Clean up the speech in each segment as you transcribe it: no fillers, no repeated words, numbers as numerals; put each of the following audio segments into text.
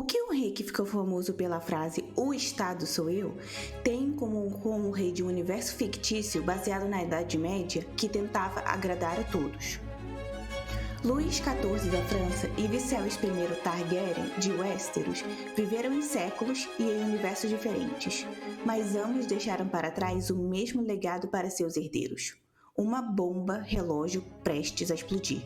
que um rei que ficou famoso pela frase "O Estado sou eu" tem em comum com um rei de um universo fictício baseado na Idade Média que tentava agradar a todos? Luís XIV da França e Viserys I Targaryen de Westeros viveram em séculos e em universos diferentes, mas ambos deixaram para trás o mesmo legado para seus herdeiros: uma bomba relógio prestes a explodir.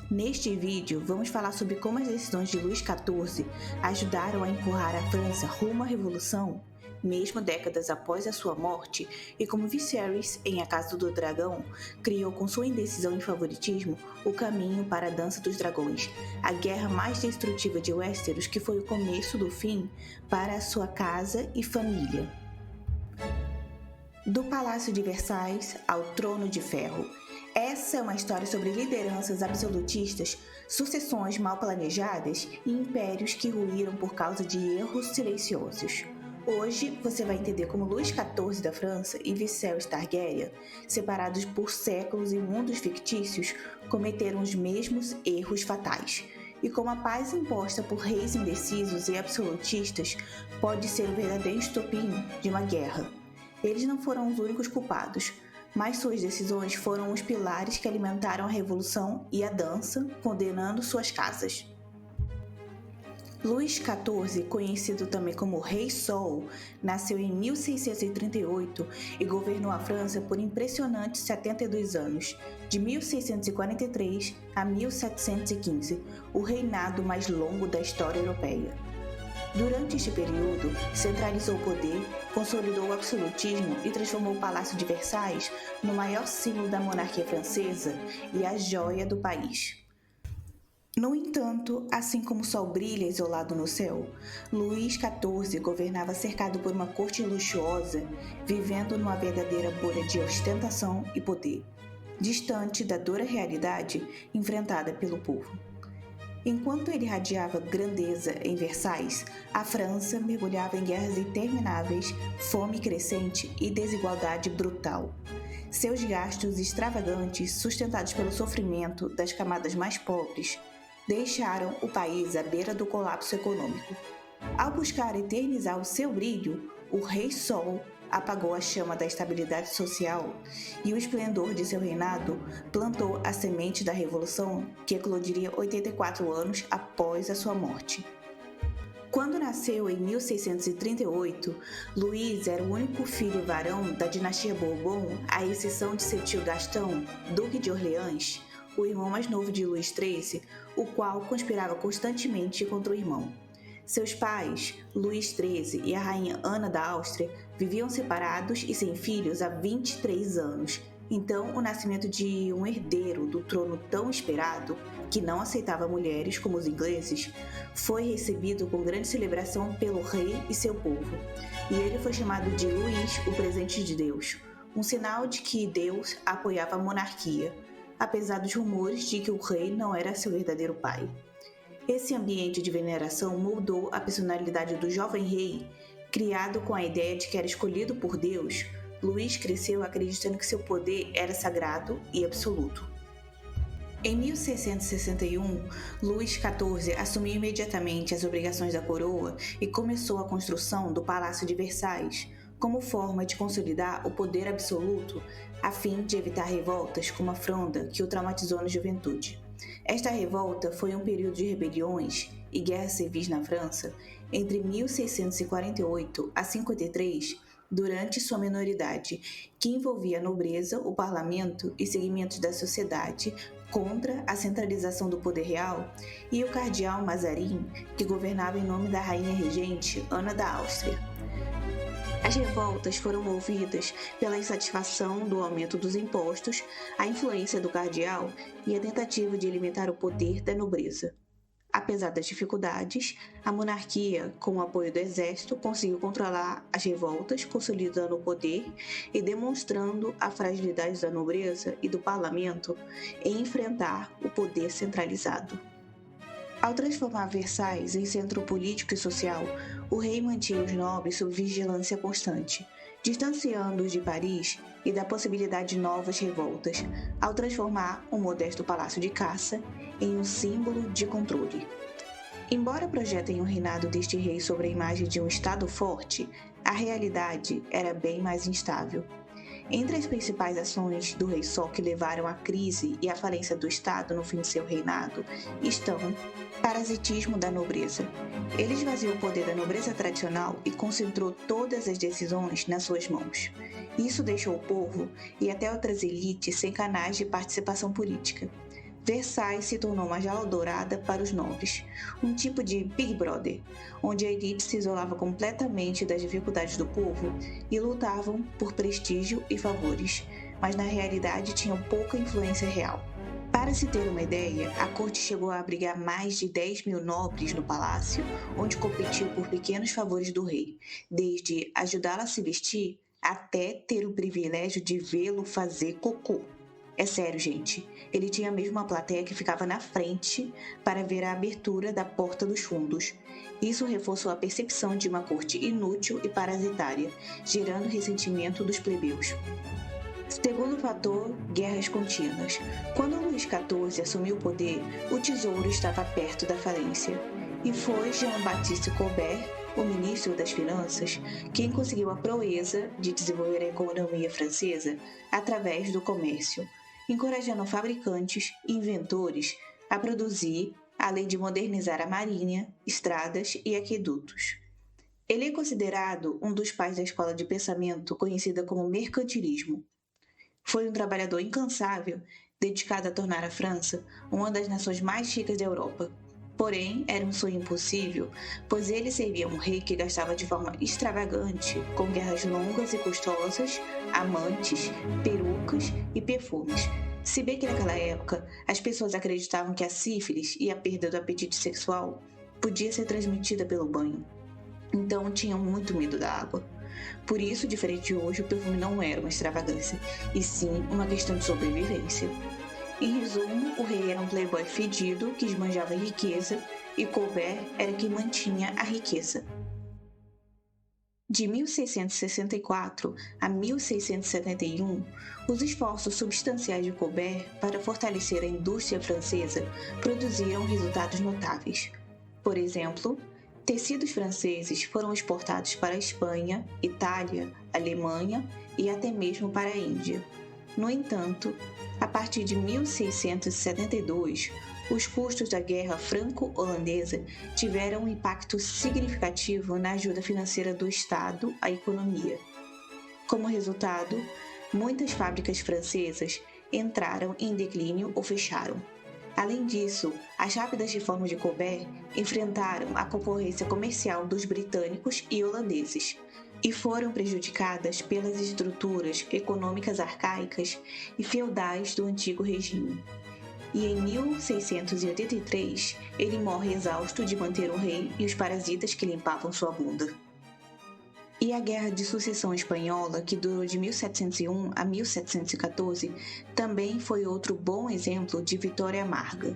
Neste vídeo, vamos falar sobre como as decisões de Luís XIV ajudaram a empurrar a França rumo à Revolução, mesmo décadas após a sua morte, e como Viserys, em A Casa do Dragão, criou com sua indecisão e favoritismo o caminho para a Dança dos Dragões, a guerra mais destrutiva de Westeros que foi o começo do fim para a sua casa e família. Do Palácio de Versailles ao Trono de Ferro. Essa é uma história sobre lideranças absolutistas, sucessões mal planejadas e impérios que ruíram por causa de erros silenciosos. Hoje você vai entender como Luís XIV da França e Viserys Targaryen, separados por séculos em mundos fictícios, cometeram os mesmos erros fatais, e como a paz imposta por reis indecisos e absolutistas pode ser o verdadeiro estopim de uma guerra. Eles não foram os únicos culpados, mas suas decisões foram os pilares que alimentaram a Revolução e a dança, condenando suas casas. Luís XIV, conhecido também como Rei Sol, nasceu em 1638 e governou a França por impressionantes 72 anos, de 1643 a 1715, o reinado mais longo da história europeia. Durante este período, centralizou o poder, consolidou o absolutismo e transformou o Palácio de Versailles no maior símbolo da monarquia francesa e a joia do país. No entanto, assim como o sol brilha isolado no céu, Luís XIV governava cercado por uma corte luxuosa, vivendo numa verdadeira bolha de ostentação e poder, distante da dura realidade enfrentada pelo povo. Enquanto ele irradiava grandeza em Versailles, a França mergulhava em guerras intermináveis, fome crescente e desigualdade brutal. Seus gastos extravagantes, sustentados pelo sofrimento das camadas mais pobres, deixaram o país à beira do colapso econômico. Ao buscar eternizar o seu brilho, o Rei Sol apagou a chama da estabilidade social e o esplendor de seu reinado plantou a semente da Revolução que eclodiria 84 anos após a sua morte. Quando nasceu em 1638, Luís era o único filho varão da dinastia Bourbon, à exceção de seu tio Gastão, Duque de Orleans, o irmão mais novo de Luís XIII, o qual conspirava constantemente contra o irmão. Seus pais, Luís XIII e a rainha Ana da Áustria, viviam separados e sem filhos há 23 anos. Então, o nascimento de um herdeiro do trono tão esperado, que não aceitava mulheres como os ingleses, foi recebido com grande celebração pelo rei e seu povo. E ele foi chamado de Luís, o presente de Deus, um sinal de que Deus apoiava a monarquia, apesar dos rumores de que o rei não era seu verdadeiro pai. Esse ambiente de veneração moldou a personalidade do jovem rei. Criado com a ideia de que era escolhido por Deus, Luís cresceu acreditando que seu poder era sagrado e absoluto. Em 1661, Luís XIV assumiu imediatamente as obrigações da coroa e começou a construção do Palácio de Versailles, como forma de consolidar o poder absoluto a fim de evitar revoltas como a Fronda que o traumatizou na juventude. Esta revolta foi um período de rebeliões e guerras civis na França entre 1648 a 53, durante sua minoridade, que envolvia a nobreza, o parlamento e segmentos da sociedade contra a centralização do poder real, e o cardeal Mazarin, que governava em nome da rainha regente Ana da Áustria. As revoltas foram movidas pela insatisfação do aumento dos impostos, a influência do cardeal e a tentativa de limitar o poder da nobreza. Apesar das dificuldades, a monarquia, com o apoio do exército, conseguiu controlar as revoltas, consolidando o poder e demonstrando a fragilidade da nobreza e do parlamento em enfrentar o poder centralizado. Ao transformar Versailles em centro político e social, o rei mantinha os nobres sob vigilância constante, distanciando-os de Paris e da possibilidade de novas revoltas, ao transformar o modesto palácio de caça em um símbolo de controle. Embora projetem o reinado deste rei sobre a imagem de um estado forte, a realidade era bem mais instável. Entre as principais ações do rei Sol que levaram à crise e à falência do Estado no fim de seu reinado estão parasitismo da nobreza. Ele esvaziou o poder da nobreza tradicional e concentrou todas as decisões nas suas mãos. Isso deixou o povo e até outras elites sem canais de participação política. Versailles se tornou uma jaula dourada para os nobres, um tipo de Big Brother, onde a elite se isolava completamente das dificuldades do povo e lutavam por prestígio e favores, mas na realidade tinham pouca influência real. Para se ter uma ideia, a corte chegou a abrigar mais de 10 mil nobres no palácio, onde competiam por pequenos favores do rei, desde ajudá-lo a se vestir até ter o privilégio de vê-lo fazer cocô. É sério, gente. Ele tinha mesmo uma plateia que ficava na frente para ver a abertura da porta dos fundos. Isso reforçou a percepção de uma corte inútil e parasitária, gerando ressentimento dos plebeus. Segundo fator, guerras contínuas. Quando Luís XIV assumiu o poder, o tesouro estava perto da falência. E foi Jean-Baptiste Colbert, o ministro das Finanças, quem conseguiu a proeza de desenvolver a economia francesa através do comércio, encorajando fabricantes e inventores a produzir, além de modernizar a marinha, estradas e aquedutos. Ele é considerado um dos pais da escola de pensamento conhecida como mercantilismo. Foi um trabalhador incansável, dedicado a tornar a França uma das nações mais ricas da Europa. Porém, era um sonho impossível, pois ele servia um rei que gastava de forma extravagante, com guerras longas e custosas, amantes, perucas e perfumes. Se bem que naquela época, as pessoas acreditavam que a sífilis e a perda do apetite sexual podia ser transmitida pelo banho. Então tinham muito medo da água. Por isso, diferente de hoje, o perfume não era uma extravagância, e sim uma questão de sobrevivência. Em resumo, o rei era um playboy fedido que esbanjava riqueza e Colbert era quem mantinha a riqueza. De 1664 a 1671, os esforços substanciais de Colbert para fortalecer a indústria francesa produziram resultados notáveis. Por exemplo, tecidos franceses foram exportados para a Espanha, Itália, Alemanha e até mesmo para a Índia. No entanto, a partir de 1672, os custos da Guerra Franco-Holandesa tiveram um impacto significativo na ajuda financeira do Estado à economia. Como resultado, muitas fábricas francesas entraram em declínio ou fecharam. Além disso, as rápidas reformas de Colbert enfrentaram a concorrência comercial dos britânicos e holandeses, e foram prejudicadas pelas estruturas econômicas arcaicas e feudais do antigo regime. E em 1683, ele morre exausto de manter o rei e os parasitas que limpavam sua bunda. E a Guerra de Sucessão Espanhola, que durou de 1701 a 1714, também foi outro bom exemplo de vitória amarga.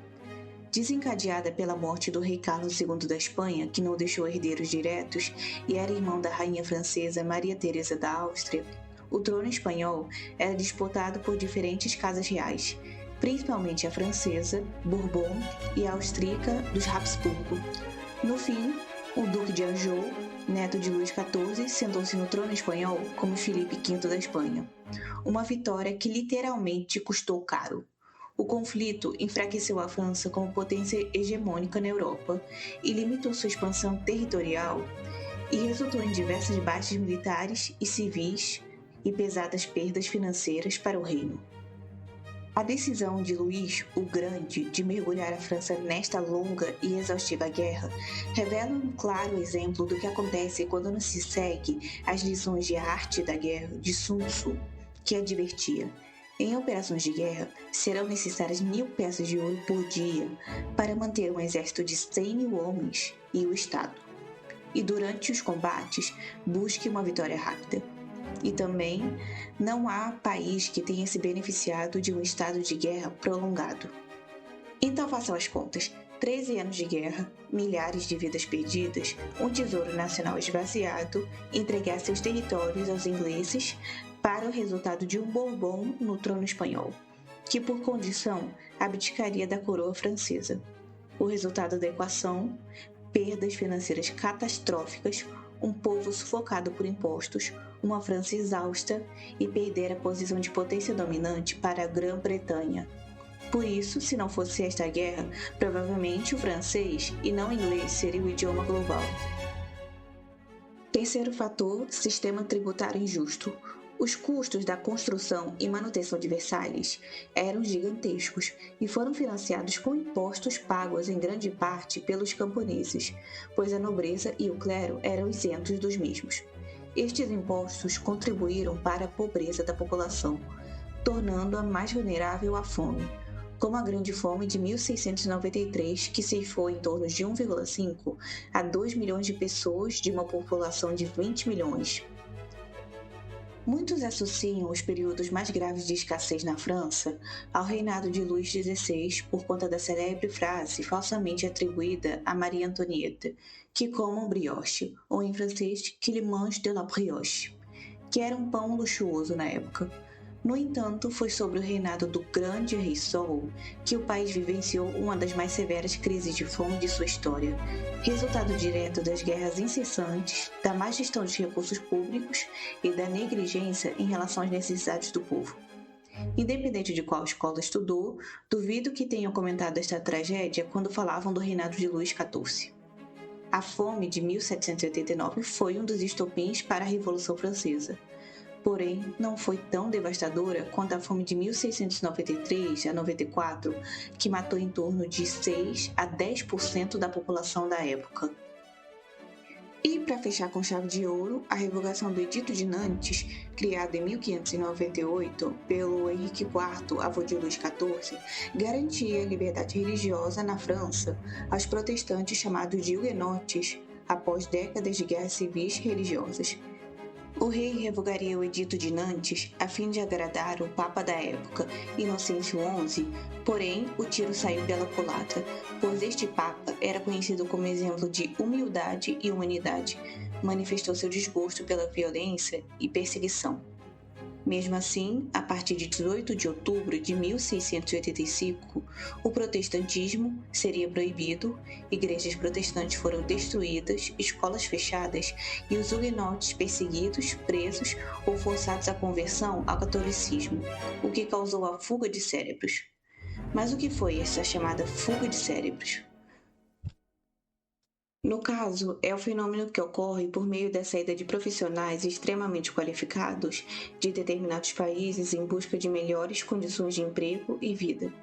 Desencadeada pela morte do rei Carlos II da Espanha, que não deixou herdeiros diretos e era irmão da rainha francesa Maria Teresa da Áustria, o trono espanhol era disputado por diferentes casas reais, principalmente a francesa, Bourbon, e a austríaca dos Habsburgo. No fim, o duque de Anjou, neto de Luís XIV, sentou-se no trono espanhol como Filipe V da Espanha. Uma vitória que literalmente custou caro. O conflito enfraqueceu a França como potência hegemônica na Europa e limitou sua expansão territorial e resultou em diversas baixas militares e civis e pesadas perdas financeiras para o reino. A decisão de Luís o Grande de mergulhar a França nesta longa e exaustiva guerra revela um claro exemplo do que acontece quando não se segue as lições de arte da guerra de Sun Tzu, que advertia: em operações de guerra, serão necessárias 1000 peças de ouro por dia para manter um exército de 100 mil homens e o Estado. E durante os combates, busque uma vitória rápida. E também, não há país que tenha se beneficiado de um estado de guerra prolongado. Então façam as contas. 13 anos de guerra, milhares de vidas perdidas, um tesouro nacional esvaziado, entregar seus territórios aos ingleses para o resultado de um Bourbon no trono espanhol, que por condição abdicaria da coroa francesa. O resultado da equação: perdas financeiras catastróficas, um povo sufocado por impostos, uma França exausta e perder a posição de potência dominante para a Grã-Bretanha. Por isso, se não fosse esta guerra, provavelmente o francês e não o inglês seria o idioma global. Terceiro fator: sistema tributário injusto. Os custos da construção e manutenção de Versalhes eram gigantescos e foram financiados com impostos pagos em grande parte pelos camponeses, pois a nobreza e o clero eram isentos dos mesmos. Estes impostos contribuíram para a pobreza da população, tornando-a mais vulnerável à fome, como a Grande Fome de 1693, que ceifou em torno de 1,5 a 2 milhões de pessoas de uma população de 20 milhões. Muitos associam os períodos mais graves de escassez na França ao reinado de Luís XVI por conta da célebre frase falsamente atribuída a Marie Antoinette, que comam brioche, ou em francês, qu'il mange de la brioche, que era um pão luxuoso na época. No entanto, foi sobre o reinado do grande Rei Sol que o país vivenciou uma das mais severas crises de fome de sua história, resultado direto das guerras incessantes, da má gestão de recursos públicos e da negligência em relação às necessidades do povo. Independente de qual escola estudou, duvido que tenham comentado esta tragédia quando falavam do reinado de Luís XIV. A fome de 1789 foi um dos estopins para a Revolução Francesa. Porém, não foi tão devastadora quanto a fome de 1693 a 94, que matou em torno de 6 a 10% da população da época. E, para fechar com chave de ouro, a revogação do Edito de Nantes, criado em 1598 pelo Henrique IV, avô de Luís XIV, garantia a liberdade religiosa na França aos protestantes chamados de huguenotes, após décadas de guerras civis religiosas. O rei revogaria o Edito de Nantes a fim de agradar o Papa da época, Inocêncio XI, porém o tiro saiu pela culatra, pois este Papa era conhecido como exemplo de humildade e humanidade, manifestou seu desgosto pela violência e perseguição. Mesmo assim, a partir de 18 de outubro de 1685, o protestantismo seria proibido, igrejas protestantes foram destruídas, escolas fechadas e os huguenotes perseguidos, presos ou forçados à conversão ao catolicismo, o que causou a fuga de cérebros. Mas o que foi essa chamada fuga de cérebros? No caso, é o fenômeno que ocorre por meio da saída de profissionais extremamente qualificados de determinados países em busca de melhores condições de emprego e vida.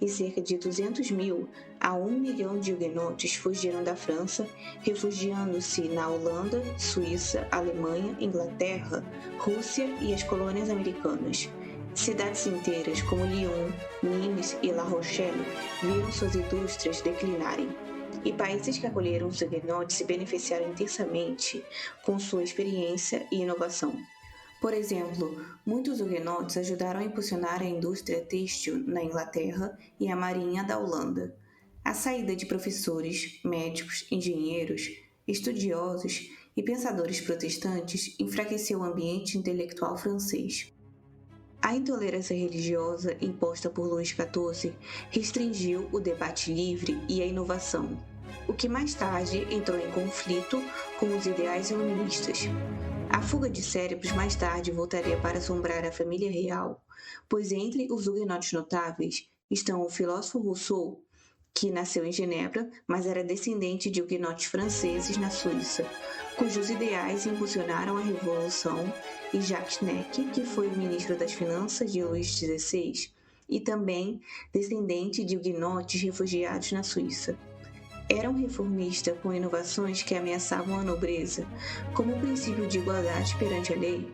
E cerca de 200 mil a 1 milhão de huguenotes fugiram da França, refugiando-se na Holanda, Suíça, Alemanha, Inglaterra, Rússia e as colônias americanas. Cidades inteiras como Lyon, Nimes e La Rochelle viram suas indústrias declinarem. E países que acolheram os huguenotes se beneficiaram intensamente com sua experiência e inovação. Por exemplo, muitos huguenotes ajudaram a impulsionar a indústria têxtil na Inglaterra e a marinha da Holanda. A saída de professores, médicos, engenheiros, estudiosos e pensadores protestantes enfraqueceu o ambiente intelectual francês. A intolerância religiosa imposta por Luís XIV restringiu o debate livre e a inovação, o que mais tarde entrou em conflito com os ideais iluministas. A fuga de cérebros mais tarde voltaria para assombrar a família real, pois entre os huguenotes notáveis estão o filósofo Rousseau, que nasceu em Genebra, mas era descendente de huguenotes franceses na Suíça, cujos ideais impulsionaram a Revolução, e Jacques Neck, que foi o ministro das Finanças de Luís XVI, e também descendente de huguenotes refugiados na Suíça. Era um reformista com inovações que ameaçavam a nobreza, como o princípio de igualdade perante a lei,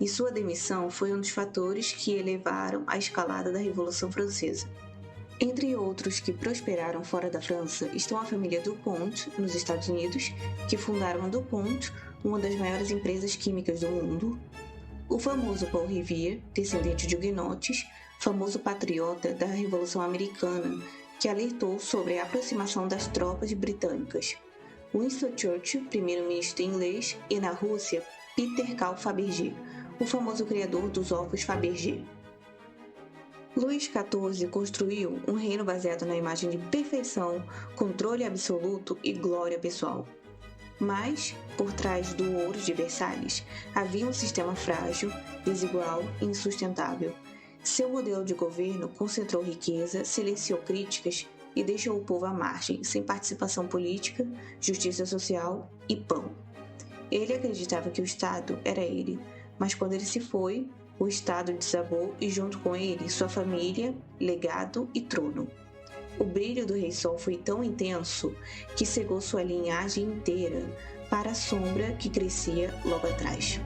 e sua demissão foi um dos fatores que elevaram a escalada da Revolução Francesa. Entre outros que prosperaram fora da França estão a família DuPont, nos Estados Unidos, que fundaram a DuPont, uma das maiores empresas químicas do mundo, o famoso Paul Revere, descendente de huguenotes, famoso patriota da Revolução Americana, que alertou sobre a aproximação das tropas britânicas, Winston Churchill, primeiro-ministro inglês, e na Rússia, Peter Carl Fabergé, o famoso criador dos ovos Fabergé. Luís XIV construiu um reino baseado na imagem de perfeição, controle absoluto e glória pessoal. Mas, por trás do ouro de Versalhes, havia um sistema frágil, desigual e insustentável. Seu modelo de governo concentrou riqueza, silenciou críticas e deixou o povo à margem, sem participação política, justiça social e pão. Ele acreditava que o Estado era ele, mas quando ele se foi, o Estado desabou e junto com ele sua família, legado e trono. O brilho do Rei Sol foi tão intenso que cegou sua linhagem inteira para a sombra que crescia logo atrás.